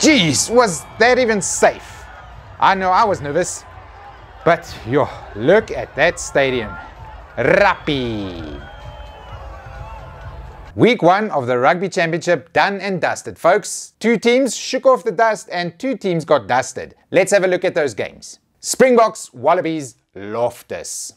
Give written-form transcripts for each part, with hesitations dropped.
Jeez, was that even safe? I know I was nervous, but yo, look at that stadium. Rugby. Week 1 of the Rugby Championship done and dusted, folks. 2 teams shook off the dust and 2 teams got dusted. Let's have a look at those games. Springboks, Wallabies, Loftus.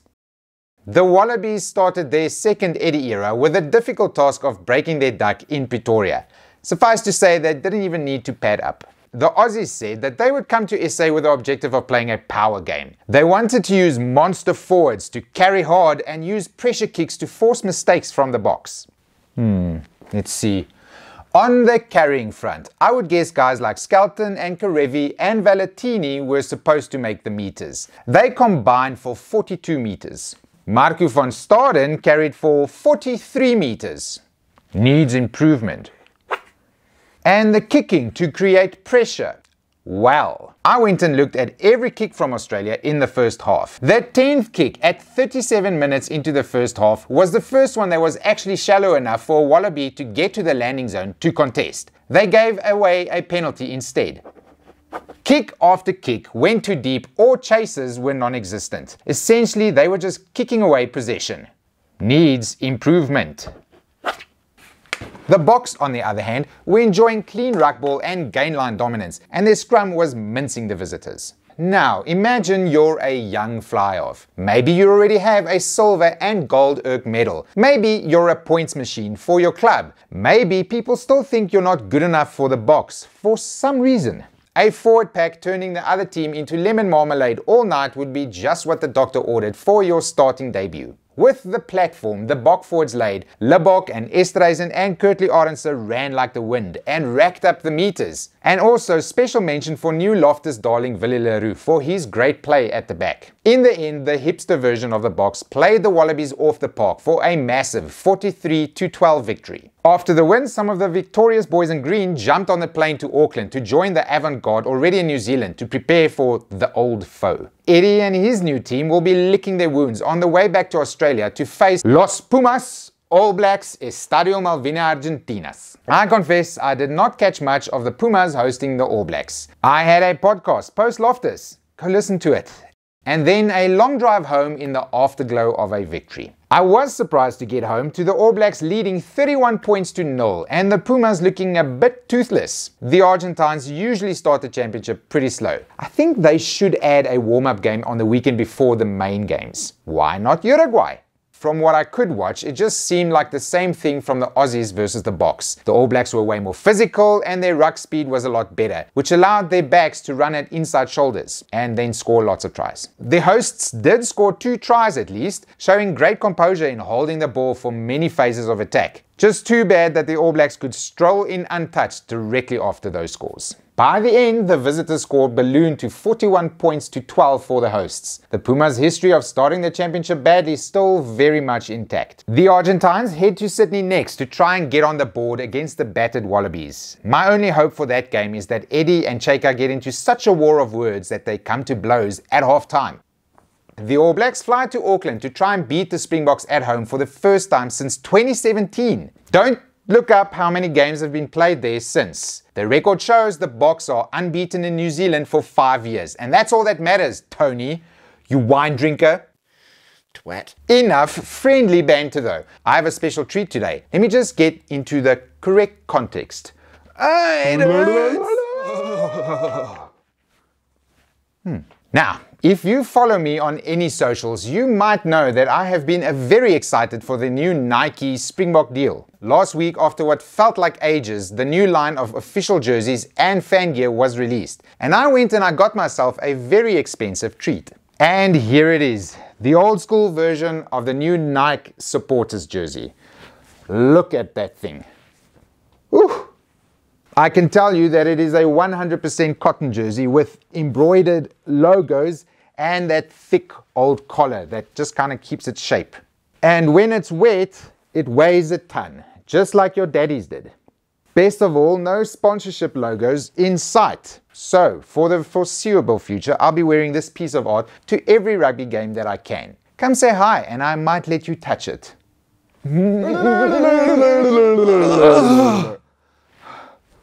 The Wallabies started their second Eddie era with the difficult task of breaking their duck in Pretoria. Suffice to say, they didn't even need to pad up. The Aussies said that they would come to SA with the objective of playing a power game. They wanted to use monster forwards to carry hard and use pressure kicks to force mistakes from the box. Let's see. On the carrying front, I would guess guys like Skelton and Karevi and Valentini were supposed to make the meters. They combined for 42 meters. Marco van Staden carried for 43 meters. Needs improvement. And the kicking to create pressure. Well, I went and looked at every kick from Australia in the first half. The 10th kick at 37 minutes into the first half was the first one that was actually shallow enough for a Wallaby to get to the landing zone to contest. They gave away a penalty instead. Kick after kick went too deep or chases were non-existent. Essentially, they were just kicking away possession. Needs improvement. The Boks, on the other hand, were enjoying clean ruck ball and gain line dominance, and their scrum was mincing the visitors. Now, imagine you're a young fly-off. Maybe you already have a silver and gold Erk medal. Maybe you're a points machine for your club. Maybe people still think you're not good enough for the Boks for some reason. A forward pack turning the other team into lemon marmalade all night would be just what the doctor ordered for your starting debut. With the platform, the Bok forwards laid, Lebok and Esterhuizen and Kurtley Arendse ran like the wind and racked up the meters. And also special mention for new Loftus darling Willie Leroux for his great play at the back. In the end, the hipster version of the Boks played the Wallabies off the park for a massive 43-12 victory. After the win, some of the victorious boys in green jumped on the plane to Auckland to join the avant-garde already in New Zealand to prepare for the old foe. Eddie and his new team will be licking their wounds on the way back to Australia to face Los Pumas, All Blacks, Estadio Malvina Argentinas. I confess I did not catch much of the Pumas hosting the All Blacks. I had a podcast post Loftus. Go listen to it. And then a long drive home in the afterglow of a victory. I was surprised to get home to the All Blacks leading 31 points to 0 and the Pumas looking a bit toothless. The Argentines usually start the championship pretty slow. I think they should add a warm-up game on the weekend before the main games. Why not Uruguay? From what I could watch, it just seemed like the same thing from the Aussies versus the Boks. The All Blacks were way more physical and their ruck speed was a lot better, which allowed their backs to run at inside shoulders and then score lots of tries. The hosts did score 2 tries at least, showing great composure in holding the ball for many phases of attack. Just too bad that the All Blacks could stroll in untouched directly after those scores. By the end, the visitors' score ballooned to 41 points to 12 for the hosts. The Pumas' history of starting the championship badly is still very much intact. The Argentines head to Sydney next to try and get on the board against the battered Wallabies. My only hope for that game is that Eddie and Cheka get into such a war of words that they come to blows at half-time. The All Blacks fly to Auckland to try and beat the Springboks at home for the first time since 2017. Don't look up how many games have been played there since. The record shows the Boks are unbeaten in New Zealand for 5 years. And that's all that matters, Tony, you wine drinker. Twat. Enough friendly banter though. I have a special treat today. Let me just get into the correct context. Now, if you follow me on any socials, you might know that I have been very excited for the new Nike Springbok deal. Last week, after what felt like ages, the new line of official jerseys and fan gear was released. And I went and I got myself a very expensive treat. And here it is, the old school version of the new Nike supporters jersey. Look at that thing. Ooh. I can tell you that it is a 100% cotton jersey with embroidered logos and that thick old collar that just kind of keeps its shape. And when it's wet, it weighs a ton, just like your daddy's did. Best of all, no sponsorship logos in sight. So, for the foreseeable future, I'll be wearing this piece of art to every rugby game that I can. Come say hi and I might let you touch it.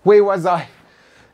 Where was I?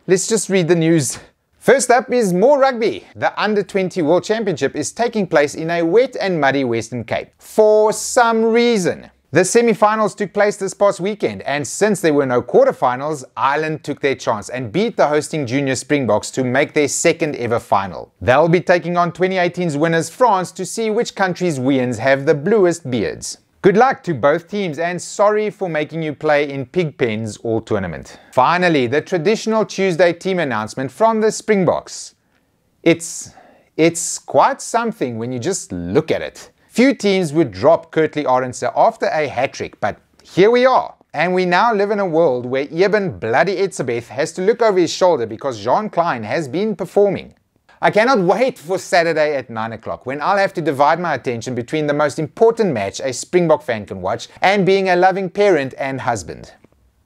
Let's just read the news. First up is more rugby. The Under-20 World Championship is taking place in a wet and muddy Western Cape. For some reason. The semi-finals took place this past weekend, and since there were no quarterfinals, Ireland took their chance and beat the hosting junior Springboks to make their second ever final. They'll be taking on 2018's winners France to see which country's weans have the bluest beards. Good luck to both teams, and sorry for making you play in pig pens all tournament. Finally, the traditional Tuesday team announcement from the Springboks. It's quite something when you just look at it. Few teams would drop Kurtley Arendse after a hat-trick, but here we are. And we now live in a world where Eben Bloody Etzebeth has to look over his shoulder because Jean Klein has been performing. I cannot wait for Saturday at 9 o'clock when I'll have to divide my attention between the most important match a Springbok fan can watch and being a loving parent and husband.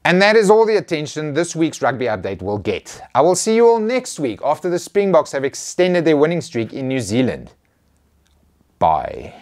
And that is all the attention this week's rugby update will get. I will see you all next week after the Springboks have extended their winning streak in New Zealand. Bye.